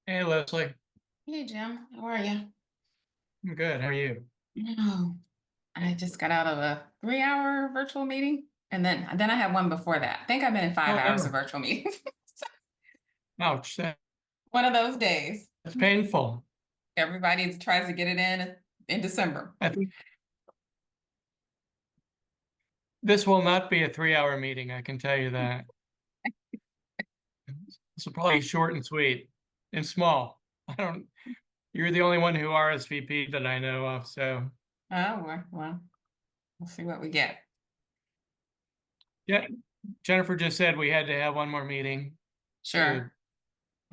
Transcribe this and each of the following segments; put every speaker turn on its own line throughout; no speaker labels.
Hey Leslie,
Hey Jim, how are you?
I'm good. How are you?
Oh, I just got out of a 3 hour virtual meeting, and then I had one before that. I think I've been in five
Oh
hours of
no.
virtual meetings.
Ouch,
One of those days.
that's painful.
Everybody tries to get it in December.
I think this will not be a 3 hour meeting, I can tell you that. This will probably be short and sweet and small. You're the only one who RSVP that I know of, so
Oh, well, we'll see what we get.
yeah, Jennifer just said we had to have one more meeting uh,
Sure.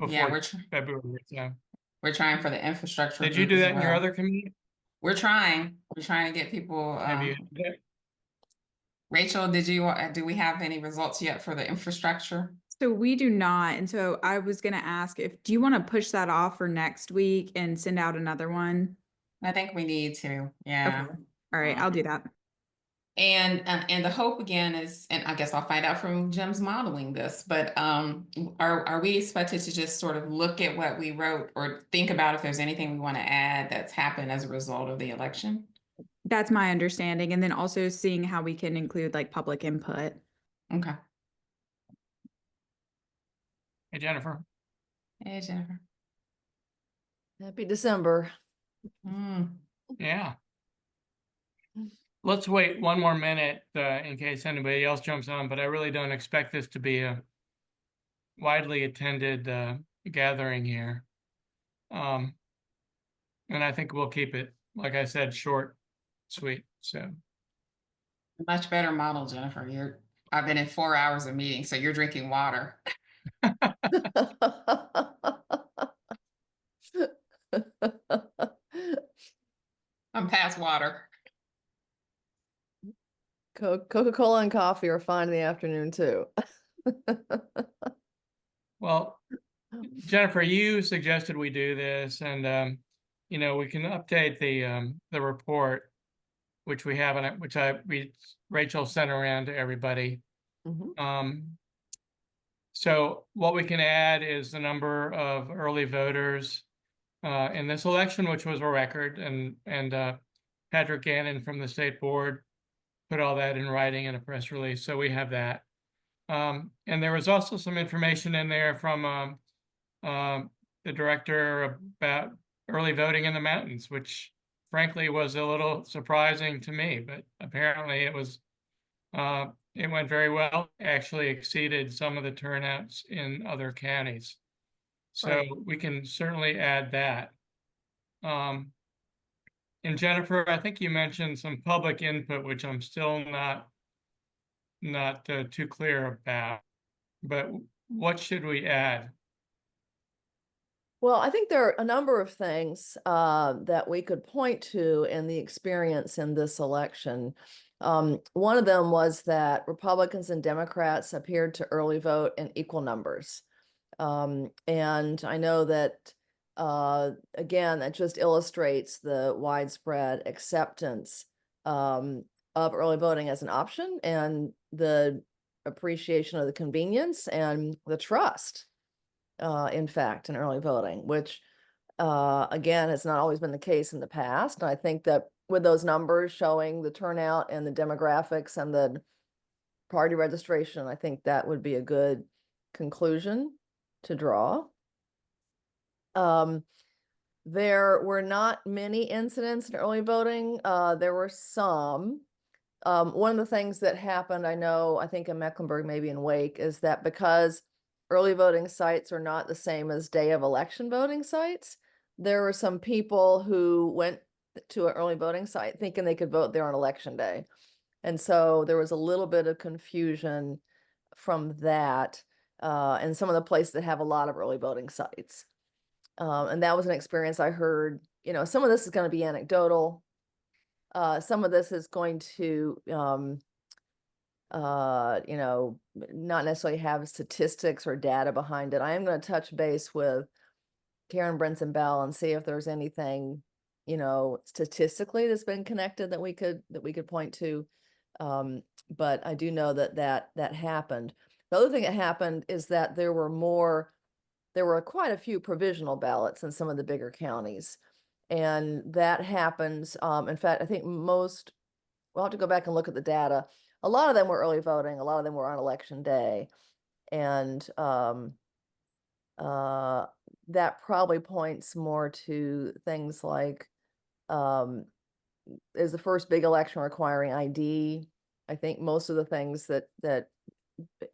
Yeah,
before February. So
we're trying for the infrastructure
did you
group
do
as
that in your
well.
other committee?
We're trying. We're trying to get people.
Have you?
Rachel, do we have any results yet for the infrastructure?
So we do not. And so I was going to ask if, do you want to push that off for next week and send out another one?
I think we need to.
Okay.
Yeah.
All right, I'll do
Um,
that.
and the hope again is, and I guess I'll find out from Jim's modeling this, but are we expected to just sort of look at what we wrote or think about if there's anything we want to add that's happened as a result of the election?
That's my understanding. And then also seeing how we can include like public input.
Okay.
Hey Jennifer.
Hey, Jennifer.
Happy December.
Mm.
Yeah. Let's wait one more minute in case anybody else jumps on, but I really don't expect this to be a widely attended gathering here. Um, and I think we'll keep it, like I said, short, sweet. So
Much better model, Jennifer. I've been in 4 hours of meetings, so you're drinking water. I'm past water.
Coca-Cola and coffee are fine in the afternoon too.
well, Jennifer, you suggested we do this, and we can update the report, which we have, and which Rachel sent around to everybody.
Mhm.
So what we can add is the number of early voters in this election, which was a record, and Patrick Gannon from the state board put all that in writing in a press release. So we have that. And there was also some information in there from the director about early voting in the mountains, which frankly was a little surprising to me, but apparently it went very well, actually exceeded some of the turnouts in other counties. So
Right.
we can certainly add that. Um, and Jennifer, I think you mentioned some public input, which I'm still not too clear about. But what should we add?
Well, I think there are a number of things that we could point to in the experience in this election. One of them was that Republicans and Democrats appeared to early vote in equal numbers. And I know that, again, that just illustrates the widespread acceptance of early voting as an option and the appreciation of the convenience and the trust, in fact, in early voting, which, again, has not always been the case in the past. And I think that with those numbers showing the turnout and the demographics and the party registration, I think that would be a good conclusion to draw. There were not many incidents in early voting. There were some. One of the things that happened, I think in Mecklenburg, maybe in Wake, is that because early voting sites are not the same as day of election voting sites, there were some people who went to an early voting site thinking they could vote there on election day. And so there was a little bit of confusion from that, and some of the places that have a lot of early voting sites. And that was an experience I heard. Some of this is going to be anecdotal. Some of this is going to, not necessarily have statistics or data behind it. I am going to touch base with Karen Brinson Bell and see if there's anything, statistically that's been connected that we could point to. But I do know that happened. The other thing that happened is that there there were quite a few provisional ballots in some of the bigger counties. And that happens, in fact, I think most, we'll have to go back and look at the data. A lot of them were early voting, a lot of them were on election day. And that probably points more to things like, is the first big election requiring ID? I think most of the things that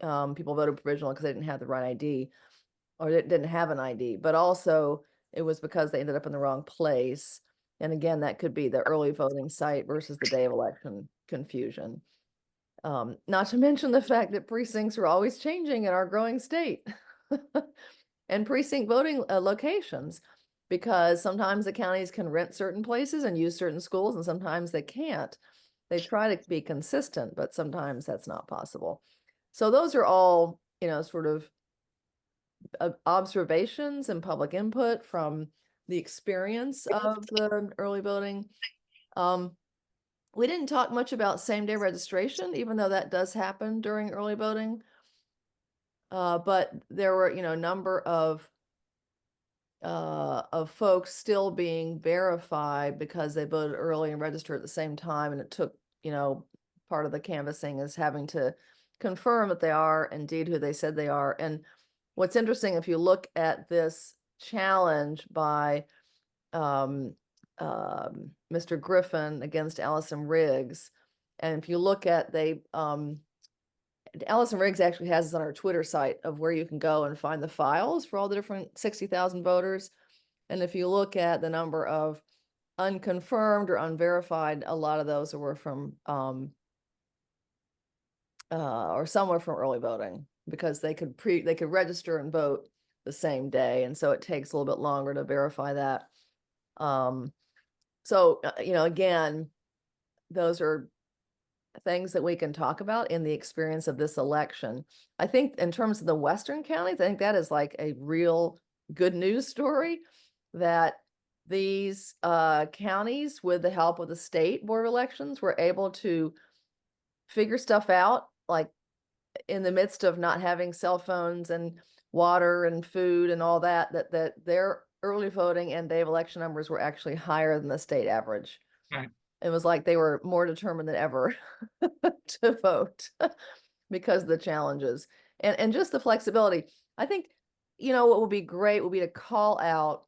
people voted provisional because they didn't have the right ID or didn't have an ID, but also it was because they ended up in the wrong place. And again, that could be the early voting site versus the day of election confusion. Not to mention the fact that precincts are always changing in our growing state and precinct voting locations, because sometimes the counties can rent certain places and use certain schools, and sometimes they can't. They try to be consistent, but sometimes that's not possible. So those are all, sort of observations and public input from the experience of the early voting. We didn't talk much about same-day registration, even though that does happen during early voting. But there were, a number of folks still being verified because they voted early and registered at the same time, and it took, part of the canvassing is having to confirm that they are indeed who they said they are. And what's interesting, if you look at this challenge by Mr. Griffin against Allison Riggs, and if you look at Allison Riggs actually has this on her Twitter site of where you can go and find the files for all the different 60,000 voters. And if you look at the number of unconfirmed or unverified, a lot of those were from or some were from early voting, because they could register and vote the same day, and so it takes a little bit longer to verify that. So again, those are things that we can talk about in the experience of this election. I think in terms of the Western counties, I think that is like a real good news story, that these counties, with the help of the state board of elections, were able to figure stuff out, like in the midst of not having cell phones and water and food and all that their early voting and day of election numbers were actually higher than the state average.
Right.
It was like they were more determined than ever to vote because of the challenges and just the flexibility. I think, what would be great would be to call out,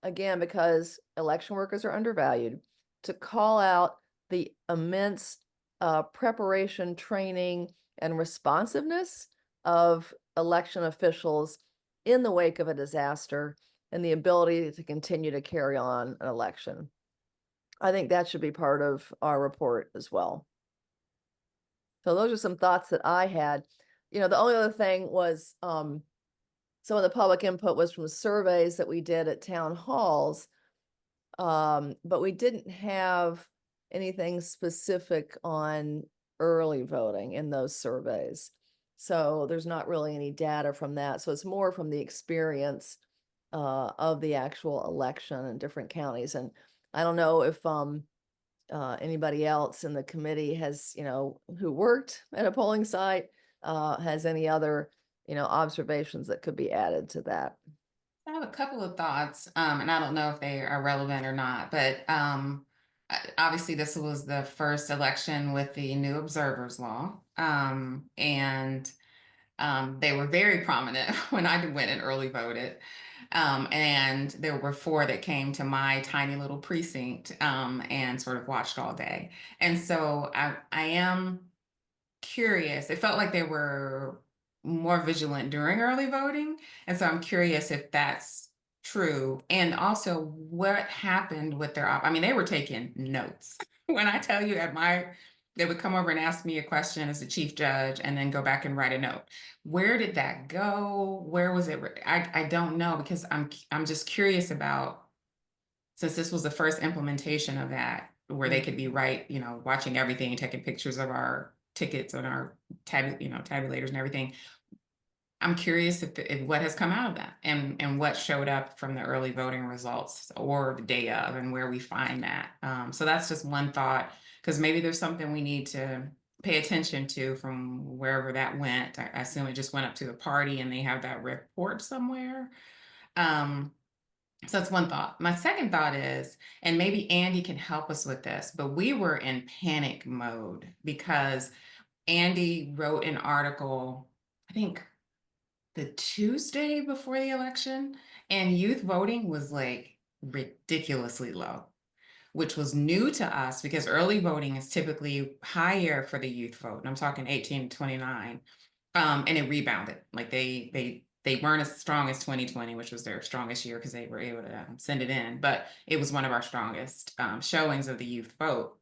again, because election workers are undervalued, to call out the immense preparation, training, and responsiveness of election officials in the wake of a disaster, and the ability to continue to carry on an election. I think that should be part of our report as well. So those are some thoughts that I had. The only other thing was some of the public input was from surveys that we did at town halls, but we didn't have anything specific on early voting in those surveys. So there's not really any data from that. So it's more from the experience of the actual election in different counties. And I don't know if anybody else in the committee has, who worked at a polling site, has any other, observations that could be added to that.
I have a couple of thoughts, and I don't know if they are relevant or not, but obviously this was the first election with the new observers law, and they were very prominent when I went and early voted. And there were 4 that came to my tiny little precinct and sort of watched all day. And so I am curious. It felt like they were more vigilant during early voting. And so I'm curious if that's true. And also what happened with their I mean, they were taking notes. When I tell you they would come over and ask me a question as the chief judge and then go back and write a note. Where did that go? Where was it? I don't know, because I'm just curious about, since this was the first implementation of that, where they could be watching everything, taking pictures of our tickets and our tabulators and everything. I'm curious if what has come out of that and what showed up from the early voting results or the day of, and where we find that. So that's just one thought, because maybe there's something we need to pay attention to from wherever that went. I assume it just went up to the party and they have that report somewhere. So that's one thought. My second thought is, and maybe Andy can help us with this, but we were in panic mode because Andy wrote an article, I think the Tuesday before the election, and youth voting was like ridiculously low, which was new to us because early voting is typically higher for the youth vote. And I'm talking 18 to 29. And it rebounded. Like they weren't as strong as 2020, which was their strongest year because they were able to send it in, but it was one of our strongest showings of the youth vote.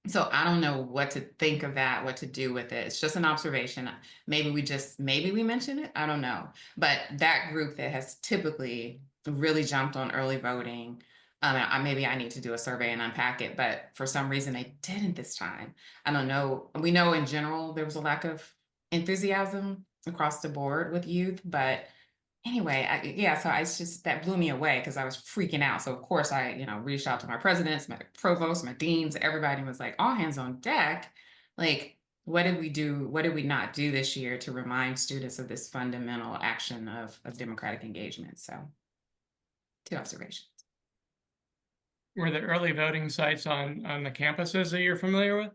So I don't know what to think of that, what to do with it. It's just an observation. Maybe we mention it. I don't know. But that group that has typically really jumped on early voting, maybe I need to do a survey and unpack it, but for some reason they didn't this time. I don't know. We know in general there was a lack of enthusiasm across the board with youth, but anyway, so it's just that blew me away because I was freaking out. So of course I, reached out to my presidents, my provosts, my deans, everybody was like, all hands on deck. Like, what did we do? What did we not do this year to remind students of this fundamental action of democratic engagement? So, two observations.
Were the early voting sites on the campuses that you're familiar with?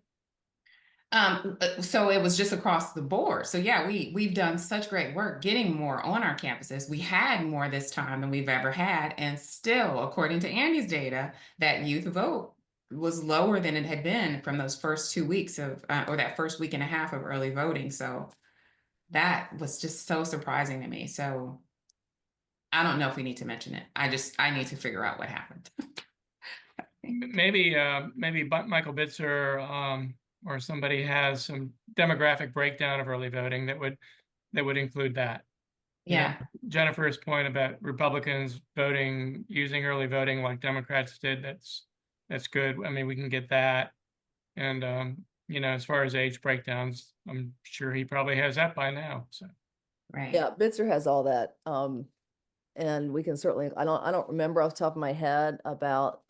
So it was just across the board. So yeah, we've done such great work getting more on our campuses. We had more this time than we've ever had, and still, according to Andy's data, that youth vote was lower than it had been from those first 2 weeks of, or that first week and a half of early voting. So that was just so surprising to me. So I don't know if we need to mention it. I need to figure out what happened.
Maybe Michael Bitzer or somebody has some demographic breakdown of early voting that would include that. You know,
Yeah.
Jennifer's point about Republicans voting using early voting like Democrats did, that's good. I mean, we can get that. And as far as age breakdowns, I'm sure he probably has that by now. So
Right.
Yeah, Bitzer has all that. And we can certainly, I don't remember off the top of my head about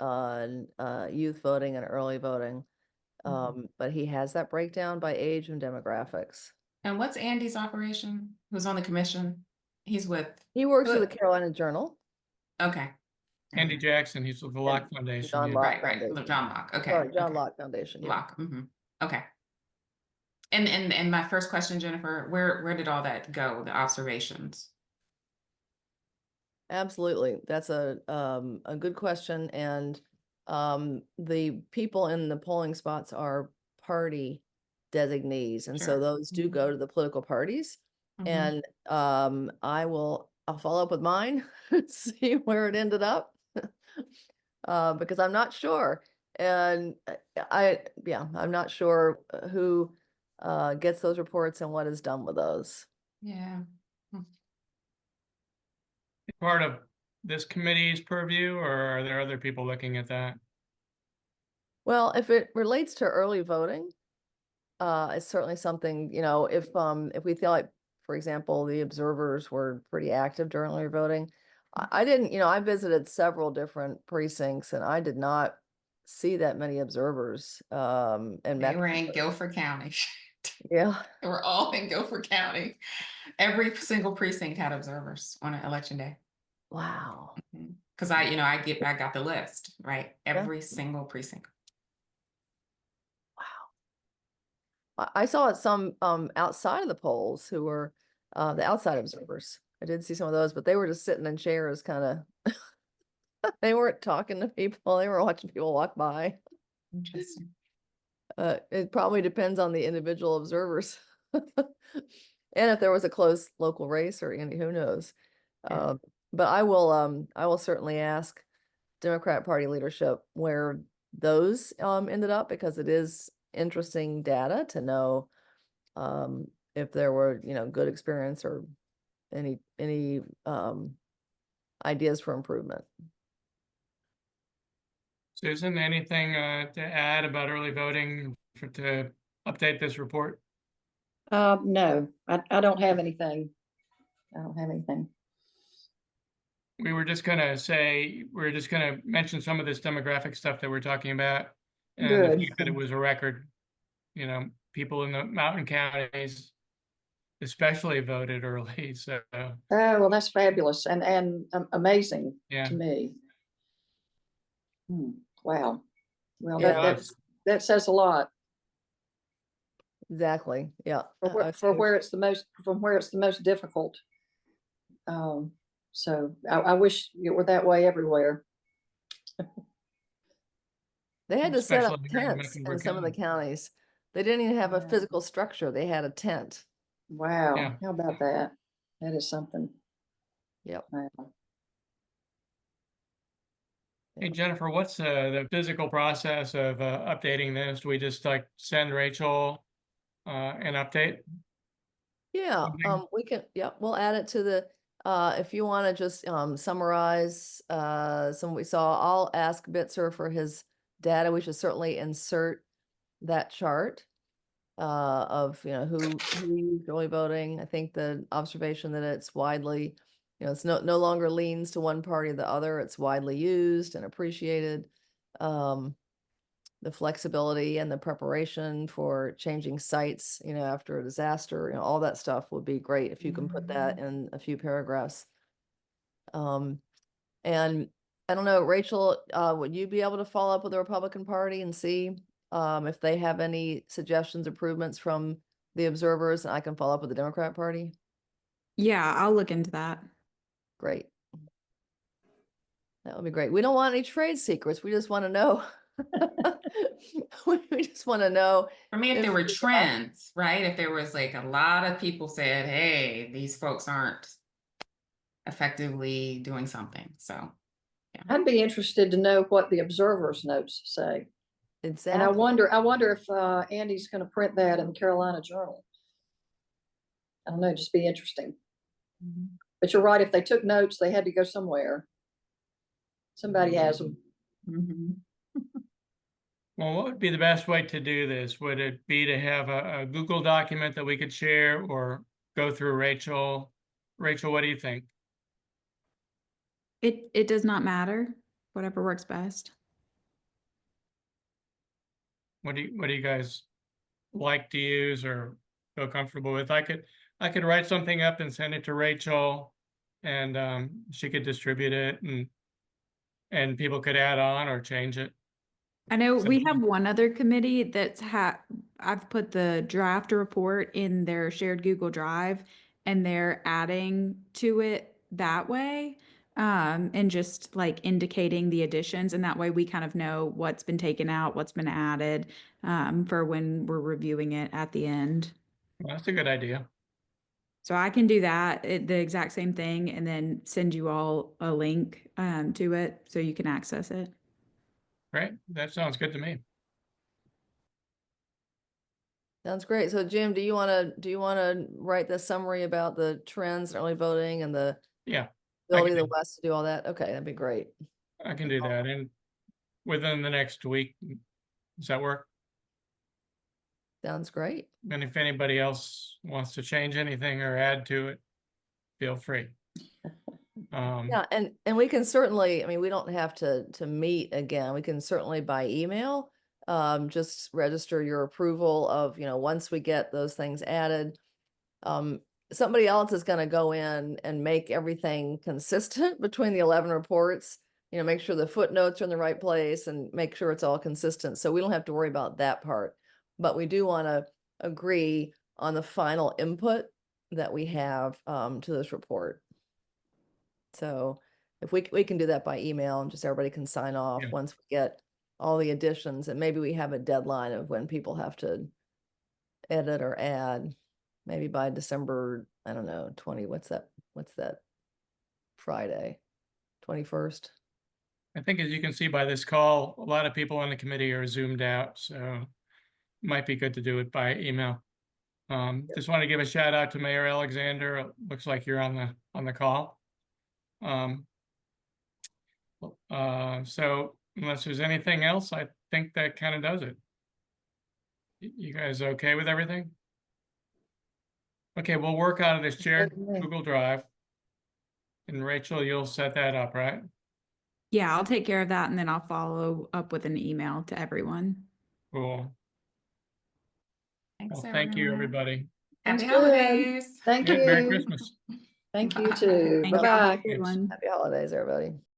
youth voting and early voting. But he has that breakdown by age and demographics.
And what's Andy's operation? Who's on the commission? He's with.
He works for the
Good.
Carolina Journal.
Okay.
Andy Jackson, he's with the Locke Foundation.
John
yeah.
Locke
Right.
Foundation.
John Locke. Okay.
Sorry, John
okay.
Locke Foundation. Yeah.
Locke. Okay. And my first question, Jennifer, where did all that go? The observations.
Absolutely. That's a good question. And the people in the polling spots are party designees. And so
Sure.
those do go to the political parties.
Mhm.
And I'll follow up with mine, see where it ended up. Because I'm not sure. And I'm not sure who gets those reports and what is done with those.
Yeah.
Part of this committee's purview, or are there other people looking at that?
Well, if it relates to early voting, it's certainly something, if we feel like, for example, the observers were pretty active during early voting. I didn't, I visited several different precincts and I did not see that many observers. And
They were in Guilford County.
Yeah.
They were all in Guilford County. Every single precinct had observers on election day.
Wow.
Because I got the list, right? Every single precinct.
Wow. I saw some outside of the polls who were the outside observers. I did see some of those, but they were just sitting in chairs kind of, they weren't talking to people. They were watching people walk by.
Interesting.
It probably depends on the individual observers. And if there was a close local race or who knows.
Yeah.
But I will certainly ask Democrat Party leadership where those ended up, because it is interesting data to know if there were, good experience or any ideas for improvement.
Susan, anything to add about early voting to update this report?
No, I don't have anything. I don't have anything.
We were just gonna mention some of this demographic stuff that we're talking about, and the
Good.
fact that it was a record. people in the mountain counties especially voted early. So,
Oh, well, that's fabulous and amazing
yeah,
to me. Wow. Well,
Yeah.
that says a lot
Exactly. Yeah.
for where it's the most, from where it's the most difficult. So I wish it were that way everywhere.
They had to set up
especially here in
tents in
Mecklenburg
some of the
County.
counties. They didn't even have a
Wow.
physical structure. They had a tent.
Wow.
Yeah.
How about that? That is something.
Yep.
Wow.
Hey, Jennifer, what's the physical process of updating this? Do we just like send Rachel an update?
Yeah,
Something?
we can, yeah, we'll add it to the, if you want to just summarize some we saw, I'll ask Bitzer for his data. We should certainly insert that chart of, who used early voting. I think the observation that it's widely, it's no longer leans to one party or the other. It's widely used and appreciated. The flexibility and the preparation for changing sites, after a disaster, all that stuff would be great if you can put that in a few paragraphs. And I don't know, Rachel, would you be able to follow up with the Republican Party and see if they have any suggestions, improvements from the observers, and I can follow up with the Democrat Party?
Yeah, I'll look into that.
Great. That would be great. We don't want any trade secrets. We just want to know. We just want to know.
For me, if there
if
were
we-
trends, right? If there was like a lot of people said, hey, these folks aren't effectively doing something. So
I'd be interested to know what the observers' notes say.
Exactly.
And I wonder if Andy's going to print that in the Carolina Journal. I don't know, just be interesting. But you're right, if they took notes, they had to go somewhere. Somebody has them.
Well, what would be the best way to do this? Would it be to have a Google document that we could share or go through Rachel? Rachel, what do you think?
It does not matter, whatever works best.
What do you guys like to use or feel comfortable with? I could write something up and send it to Rachel, and she could distribute it, and people could add on or change it.
I know we
Simply.
have one other committee I've put the draft report in their shared Google Drive, and they're adding to it that way. And just like indicating the additions, and that way we kind of know what's been taken out, what's been added, for when we're reviewing it at the end.
Well, that's a good idea.
So I can do that, the exact same thing, and then send you all a link to it so you can access it.
Right? That sounds good to me.
Sounds great. So Jim, do you want to write the summary about the trends in early voting and the
Yeah,
ability of the
do.
West to do all that? Okay, that'd be great.
I can do that, and within the next week. Does that work?
Sounds great.
And if anybody else wants to change anything or add to it, feel free.
Yeah, and we can certainly, I mean, we don't have to meet again. We can certainly by email just register your approval of, once we get those things added. Somebody else is going to go in and make everything consistent between the 11 reports, make sure the footnotes are in the right place and make sure it's all consistent. So we don't have to worry about that part, but we do want to agree on the final input that we have to this report. So if we can do that by email and just everybody can sign off
Yeah.
once we get all the additions, and maybe we have a deadline of when people have to edit or add, maybe by December, I don't know, 20, what's that Friday, 21st?
I think as you can see by this call, a lot of people on the committee are zoomed out, so it might be good to do it by email. Just want to give a shout out to Mayor Alexander. It looks like you're on the call. So unless there's anything else, I think that kind of does it. You guys okay with everything? Okay, we'll work out of this shared Google Drive. And Rachel, you'll set that up, right?
Yeah, I'll take care of that, and then I'll follow up with an email to everyone.
Cool.
Thanks,
Well, thank you,
everyone.
everybody.
Happy
Sounds good.
holidays.
Thank
Yeah, Merry
you.
Christmas.
Thank you
Bye.
too.
Thank you.
Bye-bye.
Have a good
Thanks.
one.
Happy holidays, everybody.